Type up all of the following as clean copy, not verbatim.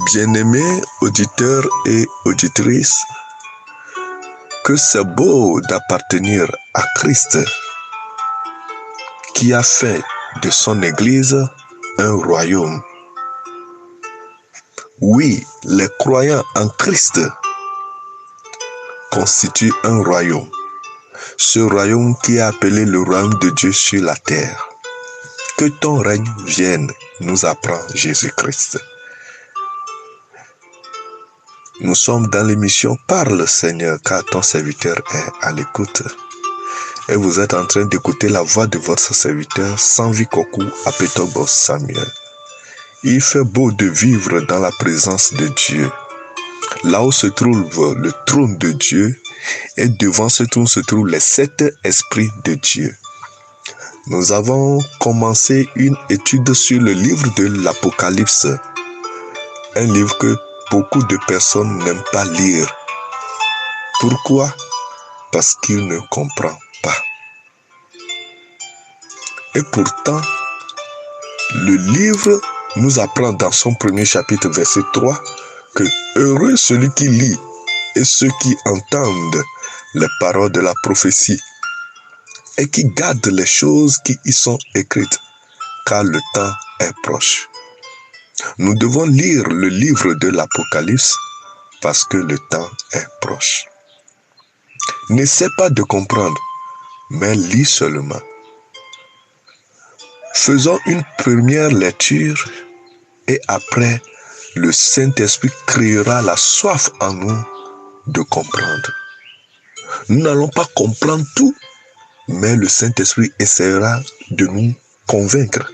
Bien-aimés auditeurs et auditrices, que c'est beau d'appartenir à Christ qui a fait de son Église un royaume. Oui, les croyants en Christ constituent un royaume. Ce royaume qui est appelé le royaume de Dieu sur la terre. Que ton règne vienne, nous apprend Jésus-Christ. Nous sommes dans l'émission Parle Seigneur, car ton serviteur est à l'écoute. Et vous êtes en train d'écouter la voix de votre serviteur Sanvi Kokou Apetogbo Samuel. Il fait beau de vivre dans la présence de Dieu. Là où se trouve le trône de Dieu, et devant ce trône se trouvent les 7 esprits de Dieu. Nous avons commencé une étude sur le livre de l'Apocalypse. Un livre que beaucoup de personnes n'aiment pas lire. Pourquoi? Parce qu'ils ne comprennent pas. Et pourtant, le livre nous apprend dans son premier chapitre, verset 3, que heureux celui qui lit et ceux qui entendent les paroles de la prophétie et qui gardent les choses qui y sont écrites, car le temps est proche. Nous devons lire le livre de l'Apocalypse parce que le temps est proche. N'essaie pas de comprendre, mais lis seulement. Faisons une première lecture et après, le Saint-Esprit créera la soif en nous de comprendre. Nous n'allons pas comprendre tout, mais le Saint-Esprit essaiera de nous convaincre,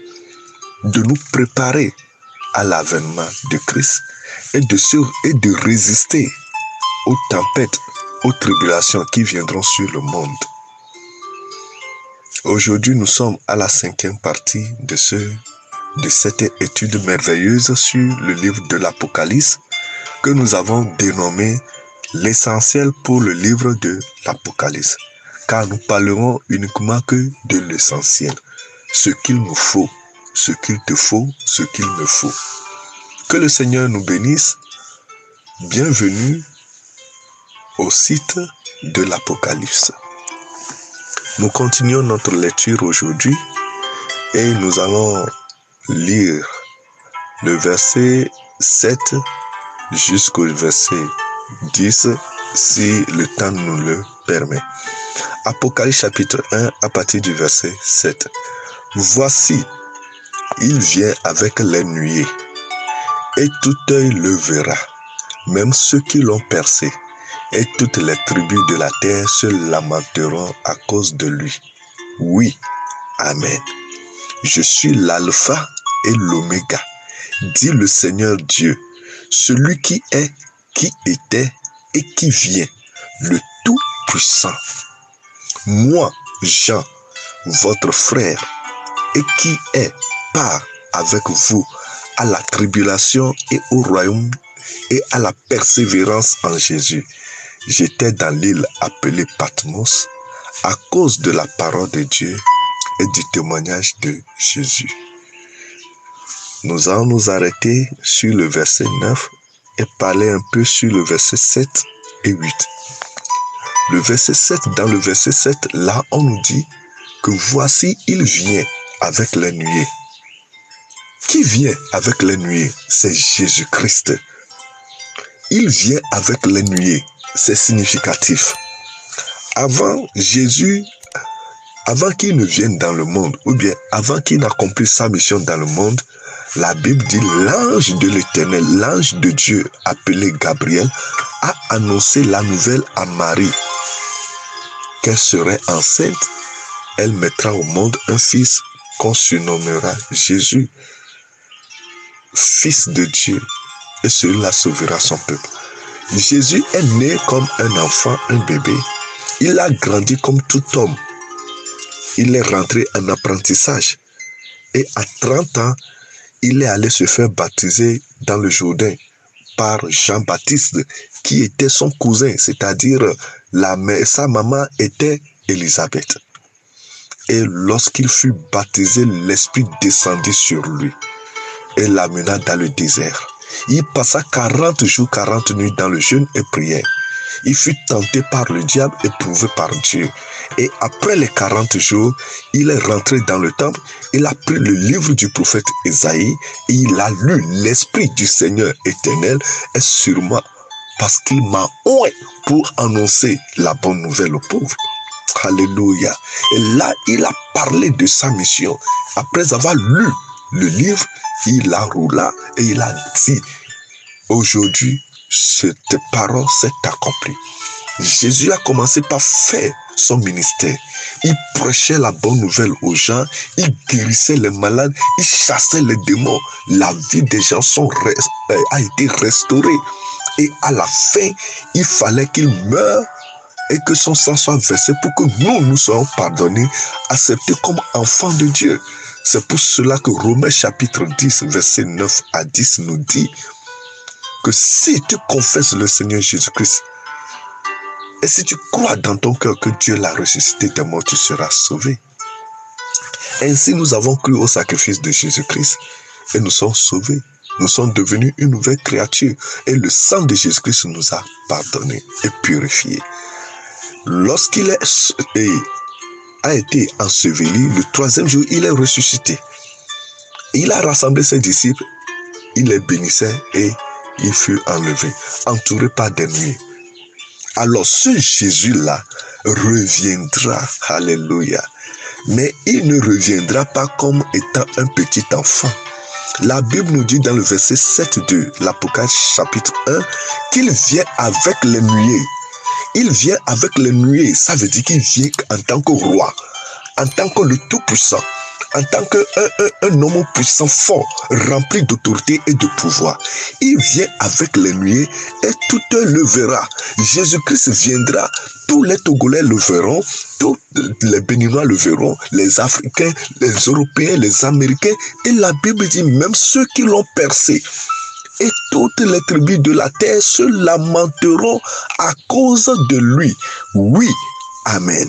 de nous préparer à l'avènement de Christ et de résister aux tempêtes, aux tribulations qui viendront sur le monde. Aujourd'hui, nous sommes à la 5e partie de cette étude merveilleuse sur le livre de l'Apocalypse que nous avons dénommé l'essentiel pour le livre de l'Apocalypse. Car nous parlerons uniquement que de l'essentiel, ce qu'il nous faut, ce qu'il te faut, ce qu'il me faut. Que le Seigneur nous bénisse. Bienvenue au site de l'Apocalypse. Nous continuons notre lecture aujourd'hui et nous allons lire le verset 7 jusqu'au verset 10 si le temps nous le permet. Apocalypse chapitre 1 à partir du verset 7. Voici, il vient avec les nuées, et tout œil le verra, même ceux qui l'ont percé, et toutes les tribus de la terre se lamenteront à cause de lui. Oui, Amen. Je suis l'alpha et l'oméga, dit le Seigneur Dieu, celui qui est, qui était et qui vient, le Tout-Puissant. Moi, Jean, votre frère, et qui est part avec vous à la tribulation et au royaume et à la persévérance en Jésus. J'étais dans l'île appelée Patmos à cause de la parole de Dieu et du témoignage de Jésus. Nous allons nous arrêter sur le verset 9 et parler un peu sur le verset 7 et 8. Le verset 7, dans le verset 7, là on nous dit que voici il vient avec les nuées. Qui vient avec les nuées? C'est Jésus-Christ. Il vient avec les nuées. C'est significatif. Avant Jésus, avant qu'il ne vienne dans le monde, ou bien avant qu'il n'accomplisse sa mission dans le monde, la Bible dit l'ange de l'Éternel, l'ange de Dieu appelé Gabriel, a annoncé la nouvelle à Marie, qu'elle serait enceinte, elle mettra au monde un fils qu'on surnommera Jésus, fils de Dieu, et celui-là sauvera son peuple. Jésus est né comme un enfant, un bébé. Il a grandi comme tout homme. Il est rentré en apprentissage. Et à 30 ans, il est allé se faire baptiser dans le Jourdain par Jean-Baptiste, qui était son cousin, c'est-à-dire sa maman était Élisabeth. Et lorsqu'il fut baptisé, l'Esprit descendit sur lui et l'amena dans le désert. Il passa 40 jours, 40 nuits dans le jeûne et prière. Il fut tenté par le diable, éprouvé par Dieu. Et après les 40 jours, il est rentré dans le temple, il a pris le livre du prophète Ésaïe et il a lu: l'Esprit du Seigneur éternel est sur moi parce qu'il m'a oint pour annoncer la bonne nouvelle aux pauvres. Alléluia. Et là, il a parlé de sa mission. Après avoir lu le livre, il la roula et il a dit: aujourd'hui, cette parole s'est accomplie. Jésus a commencé par faire son ministère. Il prêchait la bonne nouvelle aux gens, il guérissait les malades, il chassait les démons. La vie des gens a été restaurée. Et à la fin, il fallait qu'il meure et que son sang soit versé pour que nous soyons pardonnés, acceptés comme enfants de Dieu. C'est pour cela que Romains chapitre 10, verset 9 à 10 nous dit que si tu confesses le Seigneur Jésus-Christ et si tu crois dans ton cœur que Dieu l'a ressuscité des morts, tu seras sauvé. Ainsi, nous avons cru au sacrifice de Jésus-Christ et nous sommes sauvés. Nous sommes devenus une nouvelle créature et le sang de Jésus-Christ nous a pardonnés et purifiés. Lorsqu'il a été enseveli, le 3e jour, il est ressuscité. Il a rassemblé ses disciples, il les bénissait et il fut enlevé, entouré par des nuées. Alors ce Jésus-là reviendra, alléluia. Mais il ne reviendra pas comme étant un petit enfant. La Bible nous dit dans le verset 7 de l'Apocalypse chapitre 1 qu'il vient avec les nuées. Il vient avec les nuées, ça veut dire qu'il vient en tant que roi, en tant que le Tout-Puissant, en tant qu'un homme puissant, fort, rempli d'autorité et de pouvoir. Il vient avec les nuées et tout le verra. Jésus-Christ viendra, tous les Togolais le verront, tous les Béninois le verront, les Africains, les Européens, les Américains, et la Bible dit même ceux qui l'ont percé. Et toutes les tribus de la terre se lamenteront à cause de lui. Oui, amen.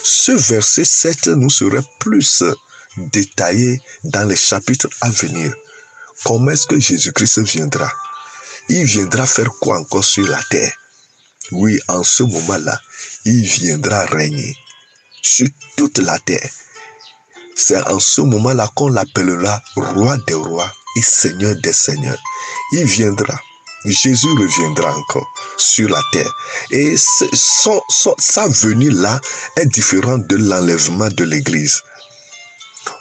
Ce verset 7 nous serait plus détaillé dans les chapitres à venir. Comment est-ce que Jésus-Christ viendra? Il viendra faire quoi encore sur la terre? Oui, en ce moment-là, il viendra régner sur toute la terre. C'est en ce moment-là qu'on l'appellera roi des rois et seigneur des seigneurs. Il viendra. Jésus reviendra encore sur la terre. Et sa venue là est différente de l'enlèvement de l'église.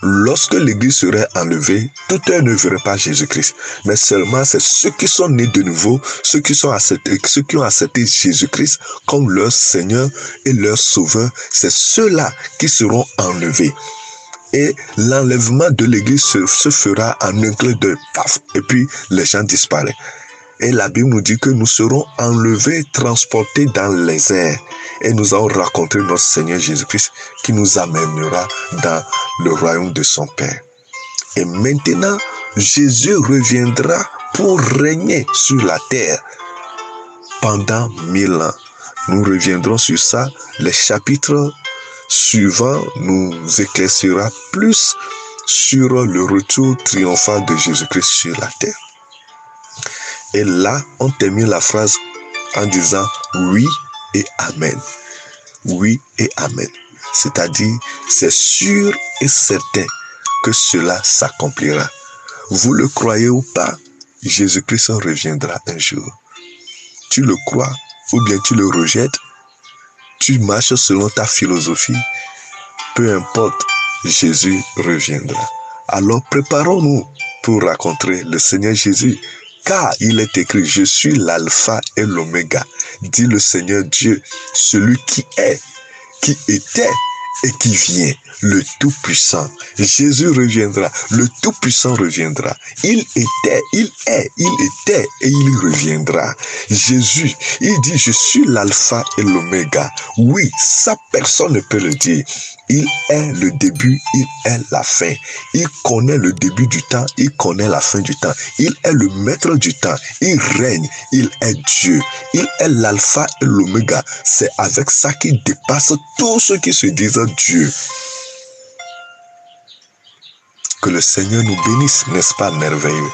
Lorsque l'église serait enlevée, tout un ne verrait pas Jésus-Christ. Mais seulement c'est ceux qui sont nés de nouveau, ceux qui ont accepté Jésus-Christ comme leur Seigneur et leur Sauveur, c'est ceux-là qui seront enlevés. Et l'enlèvement de l'église se fera en un clin d'œil, paf, et puis les gens disparaissent. Et la Bible nous dit que nous serons enlevés, transportés dans les airs. Et nous allons rencontrer notre Seigneur Jésus-Christ qui nous amènera dans le royaume de son Père. Et maintenant, Jésus reviendra pour régner sur la terre pendant 1000 ans. Nous reviendrons sur ça. Les chapitres suivants nous éclaircira plus sur le retour triomphal de Jésus-Christ sur la terre. Et là, on termine la phrase en disant oui et amen. Oui et amen. C'est-à-dire, c'est sûr et certain que cela s'accomplira. Vous le croyez ou pas, Jésus-Christ reviendra un jour. Tu le crois ou bien tu le rejettes, tu marches selon ta philosophie, peu importe, Jésus reviendra. Alors préparons-nous pour rencontrer le Seigneur Jésus. Car il est écrit, je suis l'alpha et l'oméga, dit le Seigneur Dieu, celui qui est, qui était et qui vient, le Tout-Puissant. Jésus reviendra, le Tout-Puissant reviendra. Il était, il est, il était et il reviendra. Jésus, il dit, je suis l'alpha et l'oméga. Oui, ça personne ne peut le dire. Il est le début, il est la fin. Il connaît le début du temps, il connaît la fin du temps. Il est le maître du temps, il règne, il est Dieu. Il est l'alpha et l'oméga. C'est avec ça qu'il dépasse tous ceux qui se disent Dieu. Que le Seigneur nous bénisse, n'est-ce pas merveilleux?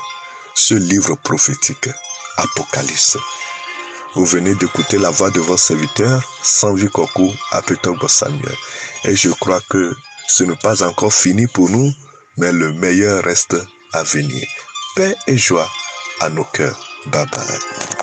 ce livre prophétique, Apocalypse. Vous venez d'écouter la voix de votre serviteur, Sanvi Kokou Apetogbo Samuel. Et je crois que ce n'est pas encore fini pour nous, mais le meilleur reste à venir. Paix et joie à nos cœurs. Bye bye.